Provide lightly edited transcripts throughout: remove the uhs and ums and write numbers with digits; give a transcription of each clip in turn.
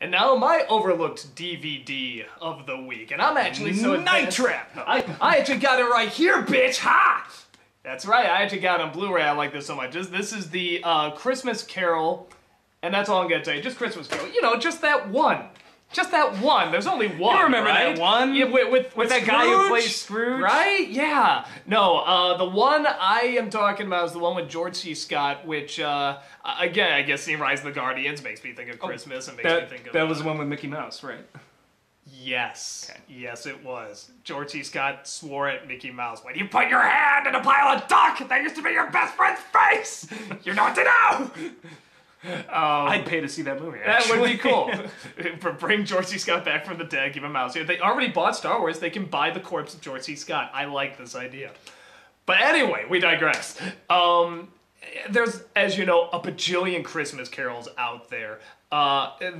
And now my overlooked DVD of the week, and I'm actually so Night Trap! I actually got it right here, bitch! Ha! That's right, I actually got it on Blu-ray. I like this so much. This is the Christmas Carol, and that's all I'm gonna tell you. Just Christmas Carol. You know, just that one. Just that one. There's only one. You remember right? that one? Yeah, with that Scrooge, guy who plays Scrooge? Right? Yeah. No, the one I am talking about is the one with George C. Scott, which, again, I guess seeing Rise of the Guardians makes me think of Christmas and makes me think of... That was the one with Mickey Mouse, right? Yes. Okay. Yes, it was. George C. Scott swore at Mickey Mouse, when you put your hand in a pile of duck, that used to be your best friend's face! You know what to do! I'd pay to see that movie, actually. That would be cool. Bring George C. Scott back from the dead, give him a mouse. They already bought Star Wars, they can buy the corpse of George C. Scott. I like this idea. But anyway, we digress. There's, as you know, a bajillion Christmas carols out there.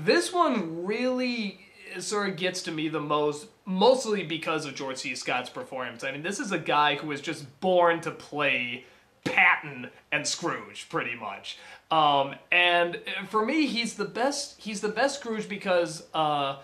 This one really sort of gets to me the most, mostly because of George C. Scott's performance. I mean, this is a guy who was just born to play Patton and Scrooge, pretty much. And for me, he's the best Scrooge because, I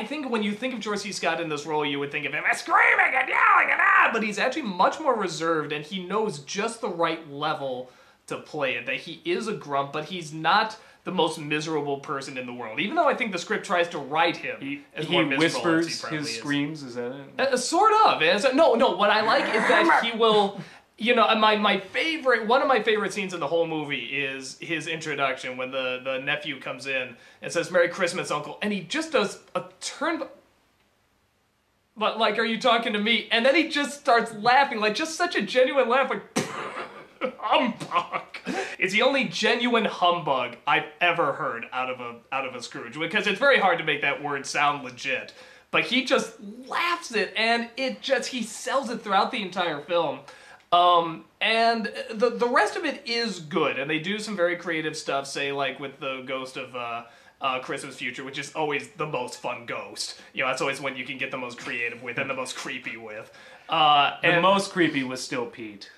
think when you think of George C. Scott in this role, you would think of him as screaming and yelling and but he's actually much more reserved, and he knows just the right level to play it. That he is a grump, but he's not the most miserable person in the world. Even though I think the script tries to write him as more miserable whispers as he probably his is. screams, is that it? Sort of. No, what I like is that he will... You know, one of my favorite scenes in the whole movie is his introduction when the nephew comes in and says, "Merry Christmas, Uncle," and he just does a turn... But, like, are you talking to me? And then he just starts laughing, like, just such a genuine laugh, like, humbug. It's the only genuine humbug I've ever heard out of a Scrooge, because it's very hard to make that word sound legit. But he just laughs it, and he sells it throughout the entire film. And the rest of it is good, and they do some very creative stuff, say, like, with the ghost of, Christmas Future, which is always the most fun ghost. You know, that's always one you can get the most creative with and the most creepy with. The most creepy was still Pete.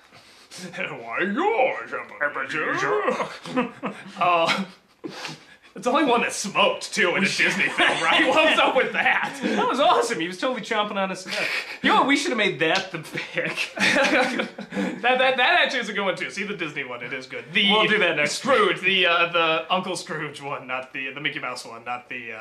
Why yours, it's the only one that smoked, too, in a Disney film, right? What was up with that? That was awesome. He was totally chomping on his neck. You know what? We should have made that the pick. that actually is a good one, too. See the Disney one. It is good. We'll do that next Scrooge, the Uncle Scrooge one, not the Mickey Mouse one, not the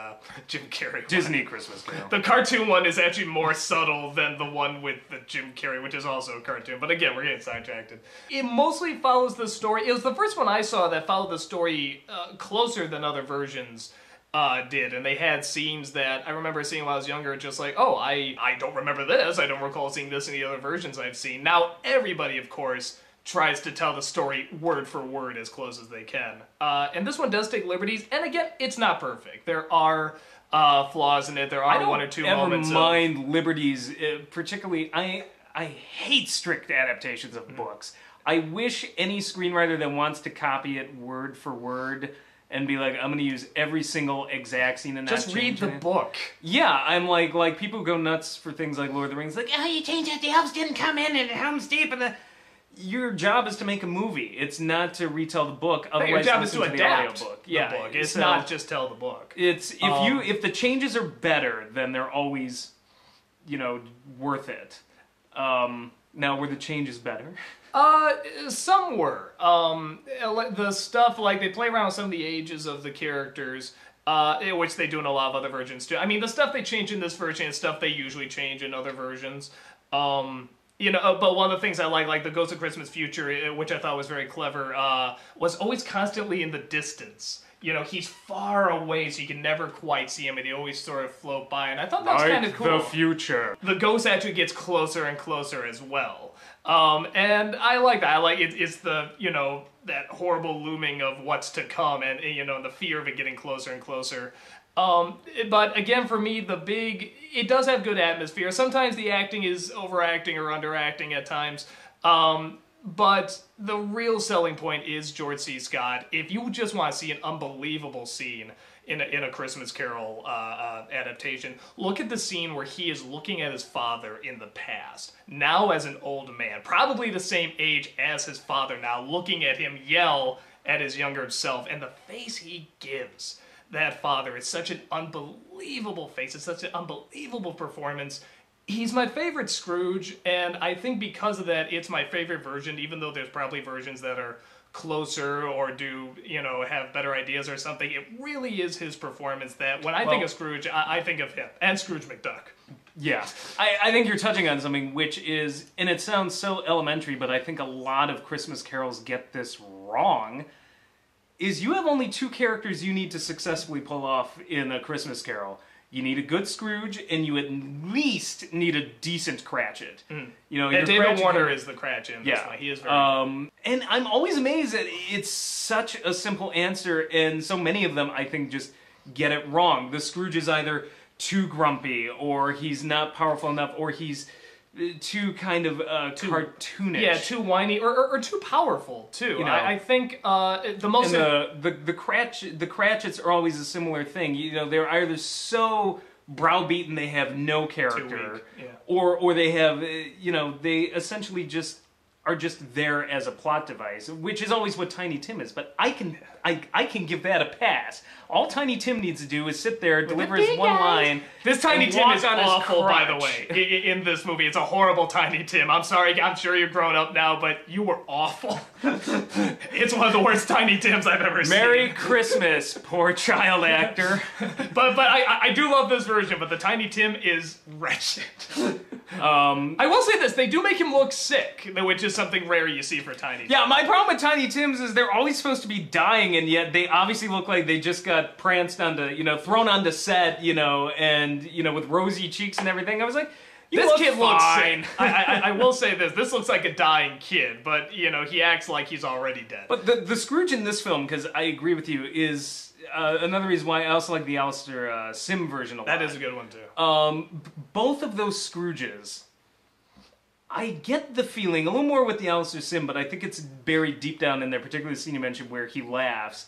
Jim Carrey one. Disney Christmas Carol. The cartoon one is actually more subtle than the one with the Jim Carrey, which is also a cartoon. But again, we're getting sidetracked. It mostly follows the story. It was the first one I saw that followed the story closer than other versions did, and they had scenes that I remember seeing when I was younger, just like, oh, I don't remember this, I don't recall seeing this in the other versions I've seen. Now, everybody, of course, tries to tell the story word for word as close as they can. And this one does take liberties, and again, it's not perfect. There are flaws in it, there are one or two moments I don't mind liberties, particularly, I hate strict adaptations of books. I wish any screenwriter that wants to copy it word for word and be like, I'm going to use every single exact scene in that. Just read the book. Yeah, I'm like people go nuts for things like Lord of the Rings. Like, oh, you changed it, the elves didn't come in, and Helm's Deep, and your job is to make a movie. It's not to retell the book. Otherwise, your job is to adapt the book. Yeah, it's not just tell the book. It's if the changes are better, then they're always, worth it. Now, were the changes better? Some were. The stuff, like, they play around with some of the ages of the characters, which they do in a lot of other versions, too. I mean, the stuff they change in this version is stuff they usually change in other versions. But one of the things I like the Ghost of Christmas Future, which I thought was very clever, was always constantly in the distance. He's far away, so you can never quite see him, and they always sort of float by, and I thought that was kind of cool. The future. The ghost actually gets closer and closer as well. And I like that. I like it. It's the, that horrible looming of what's to come, and, the fear of it getting closer and closer. But again, for me, it does have good atmosphere. Sometimes the acting is overacting or underacting at times. But the real selling point is George C. Scott. If you just want to see an unbelievable scene in a Christmas Carol adaptation, look at the scene where he is looking at his father in the past, now as an old man, probably the same age as his father now, looking at him yell at his younger self, and the face he gives. that father. It's such an unbelievable face. It's such an unbelievable performance. He's my favorite Scrooge, and I think because of that, it's my favorite version, even though there's probably versions that are closer or do, have better ideas or something. It really is his performance that when I think of Scrooge, I think of him, and Scrooge McDuck. Yeah, I think you're touching on something which is, and it sounds so elementary, but I think a lot of Christmas carols get this wrong, is you have only two characters you need to successfully pull off in a Christmas carol. You need a good Scrooge, and you at least need a decent Cratchit. And David David Warner is the Cratchit. Yeah, he is very and I'm always amazed that it's such a simple answer, and so many of them I think just get it wrong. The Scrooge is either too grumpy, or he's not powerful enough, or he's too kind of cartoonish. Yeah, too whiny, or too powerful too. I think the most and the Cratchits are always a similar thing. They're either so browbeaten they have no character, or they have they essentially just are just there as a plot device, which is always what Tiny Tim is. But I can give that a pass. All Tiny Tim needs to do is sit there, deliver his one line. This Tiny Tim is awful, by the way, in this movie. It's a horrible Tiny Tim. I'm sorry, I'm sure you're grown up now, but you were awful. It's one of the worst Tiny Tims I've ever seen. Merry Christmas, poor child actor. But I do love this version, but the Tiny Tim is wretched. I will say this, they do make him look sick, which is something rare you see for Tiny Tim. Yeah, my problem with Tiny Tims is they're always supposed to be dying, and yet they obviously look like they just got pranced onto, thrown onto set, and, with rosy cheeks and everything. I was like, this kid looks sick. I will say this looks like a dying kid, but, he acts like he's already dead. But the Scrooge in this film, because I agree with you, is another reason why I also like the Alistair Sim version a lot. That is a good one, too. Both of those Scrooges, I get the feeling, a little more with the Alistair Sim, but I think it's buried deep down in there, particularly the scene you mentioned where he laughs.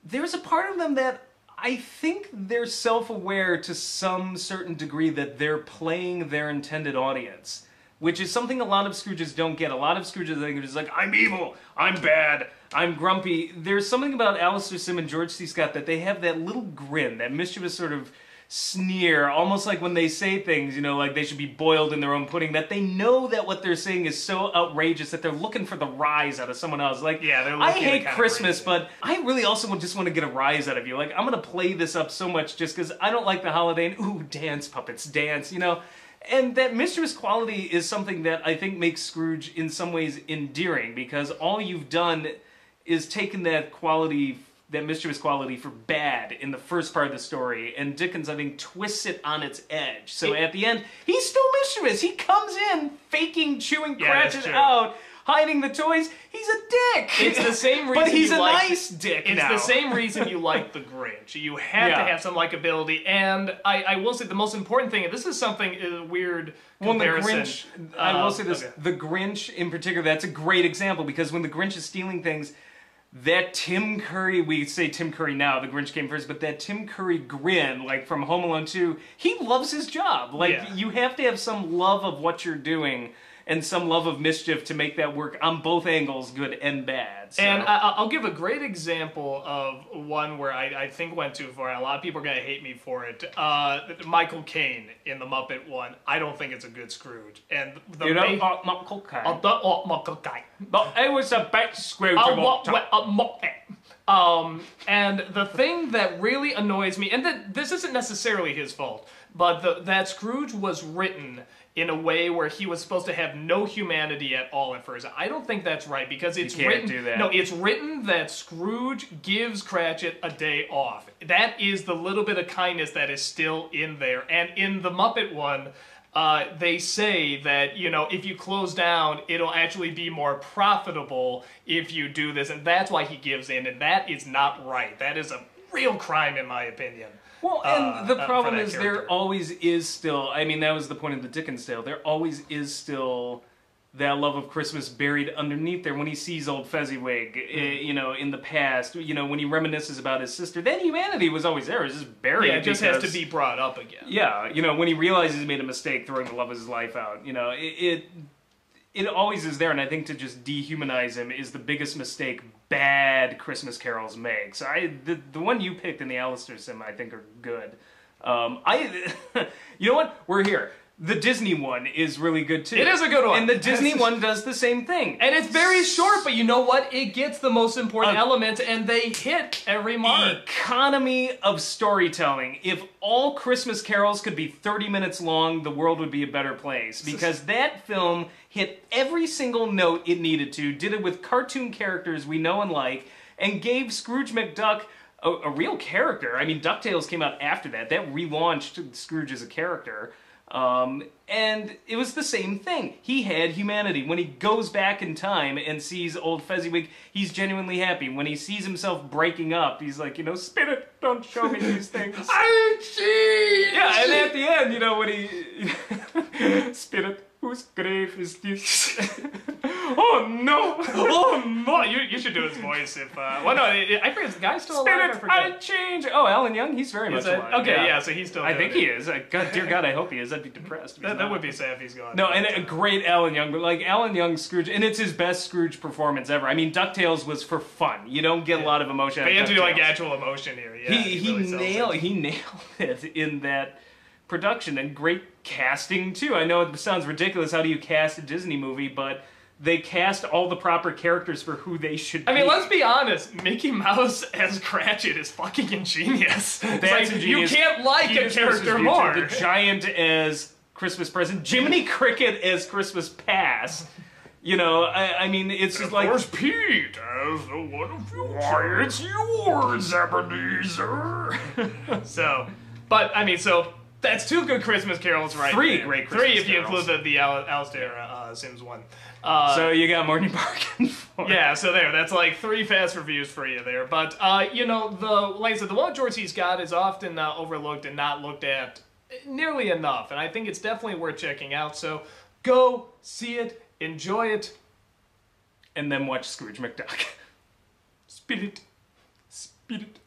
There's a part of them that I think they're self-aware to some certain degree that they're playing their intended audience, which is something a lot of Scrooges don't get. A lot of Scrooges I think are just like, I'm evil, I'm bad, I'm grumpy. There's something about Alistair Sim and George C. Scott that they have that little grin, that mischievous sort of sneer, almost like when they say things, like they should be boiled in their own pudding, that they know that what they're saying is so outrageous that they're looking for the rise out of someone else. Like, yeah, I hate Christmas, but I really also just want to get a rise out of you. Like, I'm going to play this up so much just because I don't like the holiday, and ooh, dance, puppets, dance, And that mischievous quality is something that I think makes Scrooge in some ways endearing, because all you've done is taken that quality, that mischievous quality, for bad in the first part of the story, and Dickens, I think, twists it on its edge. So at the end, he's still mischievous. He comes in faking, chewing Cratchit out, hiding the toys. He's a dick. It's the same reason. But he's a nice dick. It's the same reason you like the Grinch. You have to have some likability, and I will say the most important thing, and this is something weird comparison. The Grinch, I will say this: the Grinch in particular, that's a great example, because when the Grinch is stealing things, that Tim Curry, we say Tim Curry now, the Grinch came first, but that Tim Curry grin, like from Home Alone 2, he loves his job. Like, you have to have some love of what you're doing and some love of mischief to make that work on both angles, good and bad. So. And I'll give a great example of one where I think went too far. A lot of people are going to hate me for it. Michael Caine in The Muppet One. I don't think it's a good Scrooge. And the Michael Caine. Michael Caine. But it was a bad Scrooge. And the thing that really annoys me, and this isn't necessarily his fault, but that Scrooge was written in a way where he was supposed to have no humanity at all at first. I don't think that's right, because it's written. Do that. No, it's written that Scrooge gives Cratchit a day off. That is the little bit of kindness that is still in there. And in the Muppet One, they say that, if you close down, it'll actually be more profitable if you do this, and that's why he gives in, and that is not right. That is a real crime, in my opinion. Well, and the problem is there always is still, I mean, that was the point of the Dickens tale, there always is still that love of Christmas buried underneath there when he sees old Fezziwig, in the past, when he reminisces about his sister. That humanity was always there, it was just buried. Yeah, it just has to be brought up again. Yeah, when he realizes he made a mistake throwing the love of his life out, it always is there, and I think to just dehumanize him is the biggest mistake bad Christmas carols make. So the one you picked in the Alistair sim, I think, are good. You know what? We're here. The Disney one is really good too. It is a good one. And the Disney one does the same thing. And it's very short, but you know what? It gets the most important element, and they hit every mark. Economy of storytelling. If all Christmas carols could be 30 minutes long, the world would be a better place. Because that film hit every single note it needed to, did it with cartoon characters we know and like, and gave Scrooge McDuck a real character. I mean, DuckTales came out after that. That relaunched Scrooge as a character. And it was the same thing. He had humanity. When he goes back in time and sees old Fezziwig, he's genuinely happy. When he sees himself breaking up, he's like, you know, Spirit, don't show me these things. I cheat! Yeah, and at the end, you know, when he... Spirit, whose grave is this? Oh, no! Oh, no! You should do his voice if... well, no, I forget, is the guy still alive? Spirit, I change! Oh, Alan Young, he's very much alive. Okay, yeah, so he's still I think he is. God, dear God, I hope he is. I'd be depressed. That would be sad if he's gone. No, and a great Alan Young, but like Alan Young's Scrooge, and it's his best Scrooge performance ever. I mean, DuckTales was for fun. You don't get a lot of emotion. But you have to do like DuckTales. actual emotion here. Yeah, He really nailed it in that production, and great casting too. I know it sounds ridiculous. How do you cast a Disney movie? But they cast all the proper characters for who they should be. I mean, let's be honest. Mickey Mouse as Cratchit is fucking ingenious. That's ingenious. You can't like Peter's a character Christmas more. Future, the Giant as Christmas Present, Jiminy Cricket as Christmas Past. You know, I mean, it's just like... Where's Pete as the one of you? Why, it's yours, Ebenezer. So, but, I mean, so... That's two good Christmas carols right Three there. great Christmas Three if you carols. include the Alistair Sims one. So you got more than you bargained for. Yeah, so there. That's like 3 fast reviews for you there. But, you know, like I said, the one George C. Scott is often overlooked and not looked at nearly enough. And I think it's definitely worth checking out. So go, see it, enjoy it. And then watch Scrooge McDuck. Spirit. Spirit.